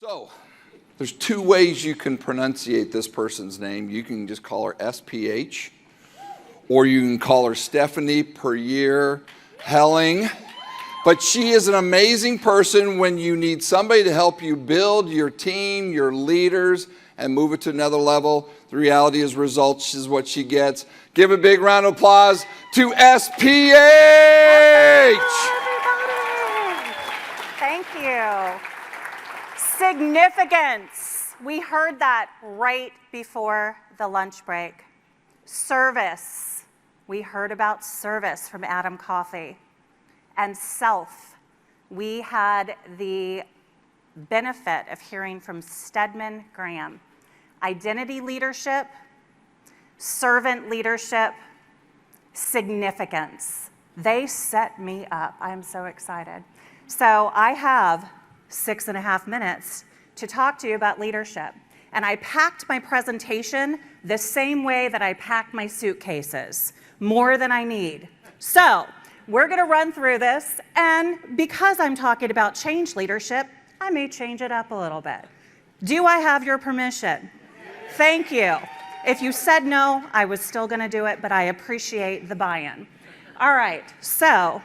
So, there's two ways you can pronunciate this person's name. You can just call her SPH, or you can call her Stephanie Puryear Helling. But she is an amazing person when you need somebody to help you build your team, your leaders, and move it to another level. The reality is results is what she gets. Give a big round of applause to SPH! Thank you. Significance. We heard that right before the lunch break. Service. We heard about service from Adam Coffey. And self. We had the benefit of hearing from Stedman Graham. Identity leadership, servant leadership, significance. They set me up. I am so excited. So I have 6.5 minutes to talk to you about leadership. And I packed my presentation the same way that I packed my suitcases, more than I need. So we're going to run through this, and because I'm talking about change leadership, I may change it up a little bit. Do I have your permission? Thank you. If you said no, I was still going to do it, but I appreciate the buy-in. All right, so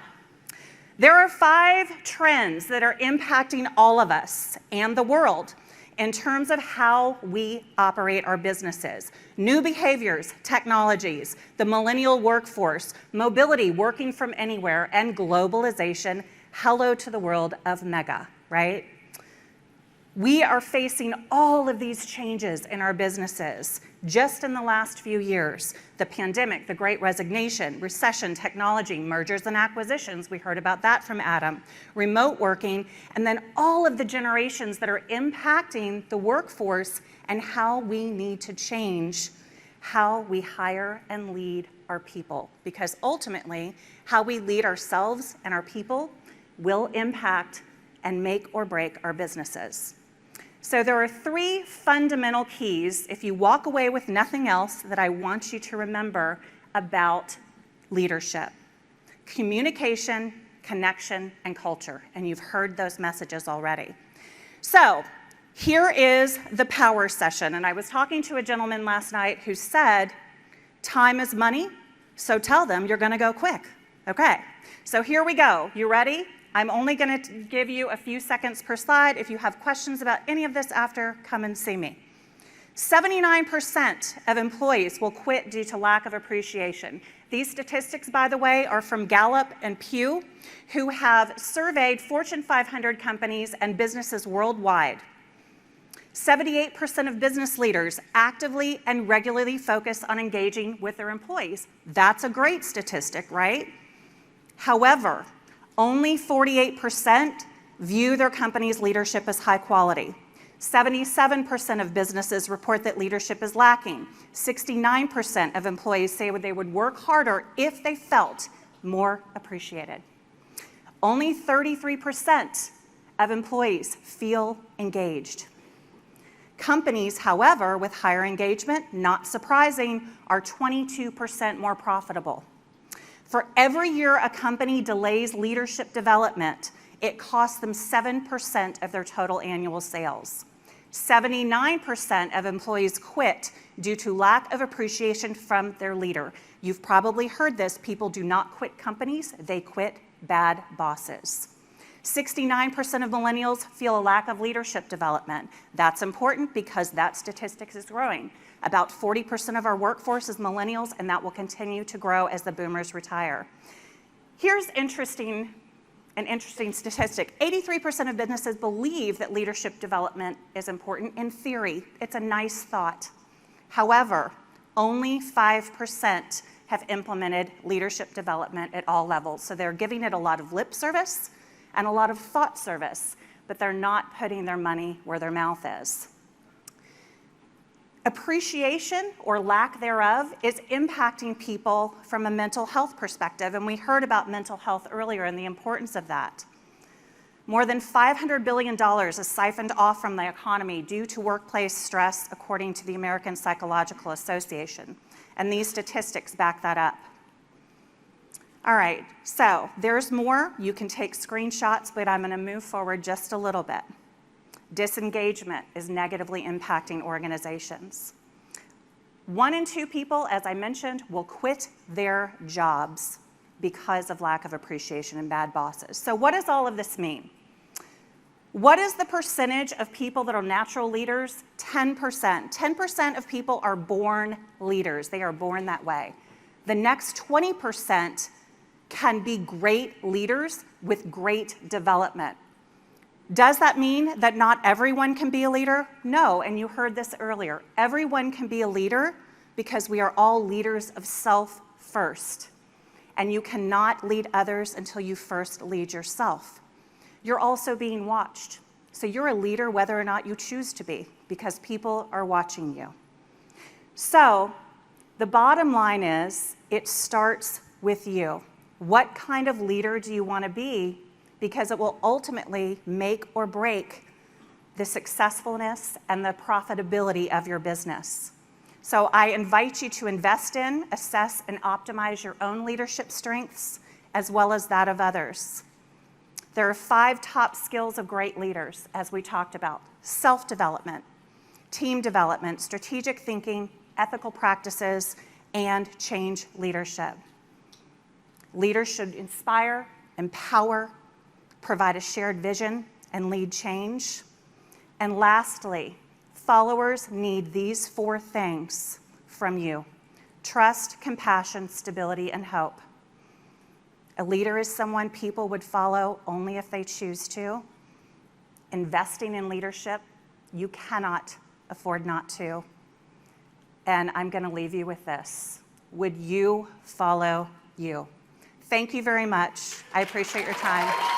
there are 5 trends that are impacting all of us and the world in terms of how we operate our businesses. New behaviors, technologies, the millennial workforce, mobility, working from anywhere, and globalization. Hello to the world of mega, right? We are facing all of these changes in our businesses just in the last few years. The pandemic, the Great Resignation, recession, technology, mergers and acquisitions, we heard about that from Adam, remote working, and then all of the generations that are impacting the workforce and how we need to change how we hire and lead our people. Because ultimately, how we lead ourselves and our people will impact and make or break our businesses. So there are 3 fundamental keys, if you walk away with nothing else, that I want you to remember about leadership. Communication, connection, and culture. And you've heard those messages already. So here is the power session. And I was talking to a gentleman last night who said, time is money, so tell them you're going to go quick. Okay, so here we go. You ready? I'm only going to give you a few seconds per slide. If you have questions about any of this after, come and see me. 79% of employees will quit due to lack of appreciation. These statistics, by the way, are from Gallup and Pew, who have surveyed Fortune 500 companies and businesses worldwide. 78% of business leaders actively and regularly focus on engaging with their employees. That's a great statistic, right? However, only 48% view their company's leadership as high quality. 77% of businesses report that leadership is lacking. 69% of employees say they would work harder if they felt more appreciated. Only 33% of employees feel engaged. Companies, however, with higher engagement, not surprising, are 22% more profitable. For every year a company delays leadership development, it costs them 7% of their total annual sales. 79% of employees quit due to lack of appreciation from their leader. You've probably heard this. People do not quit companies, they quit bad bosses. 69% of millennials feel a lack of leadership development. That's important because that statistic is growing. About 40% of our workforce is millennials, and that will continue to grow as the boomers retire. Here's an interesting statistic. 83% of businesses believe that leadership development is important in theory. It's a nice thought. However, only 5% have implemented leadership development at all levels. So they're giving it a lot of lip service and a lot of thought service, but they're not putting their money where their mouth is. Appreciation, or lack thereof, is impacting people from a mental health perspective, and we heard about mental health earlier and the importance of that. More than $500 billion is siphoned off from the economy due to workplace stress, according to the American Psychological Association, and these statistics back that up. All right, so there's more. You can take screenshots, but I'm going to move forward just a little bit. Disengagement is negatively impacting organizations. 1 in 2 people, as I mentioned, will quit their jobs because of lack of appreciation and bad bosses. So what does all of this mean? What is the percentage of people that are natural leaders? 10%. 10% of people are born leaders. They are born that way. The next 20% can be great leaders with great development. Does that mean that not everyone can be a leader? No, and you heard this earlier. Everyone can be a leader because we are all leaders of self first. And you cannot lead others until you first lead yourself. You're also being watched. So you're a leader whether or not you choose to be, because people are watching you. So the bottom line is, it starts with you. What kind of leader do you want to be? Because it will ultimately make or break the successfulness and the profitability of your business. So I invite you to invest in, assess, and optimize your own leadership strengths as well as that of others. There are 5 top skills of great leaders, as we talked about: self-development, team development, strategic thinking, ethical practices, and change leadership. Leaders should inspire, empower, provide a shared vision, and lead change. And lastly, followers need these 4 things from you: trust, compassion, stability, and hope. A leader is someone people would follow only if they choose to. Investing in leadership, you cannot afford not to. And I'm going to leave you with this: would you follow you? Thank you very much. I appreciate your time.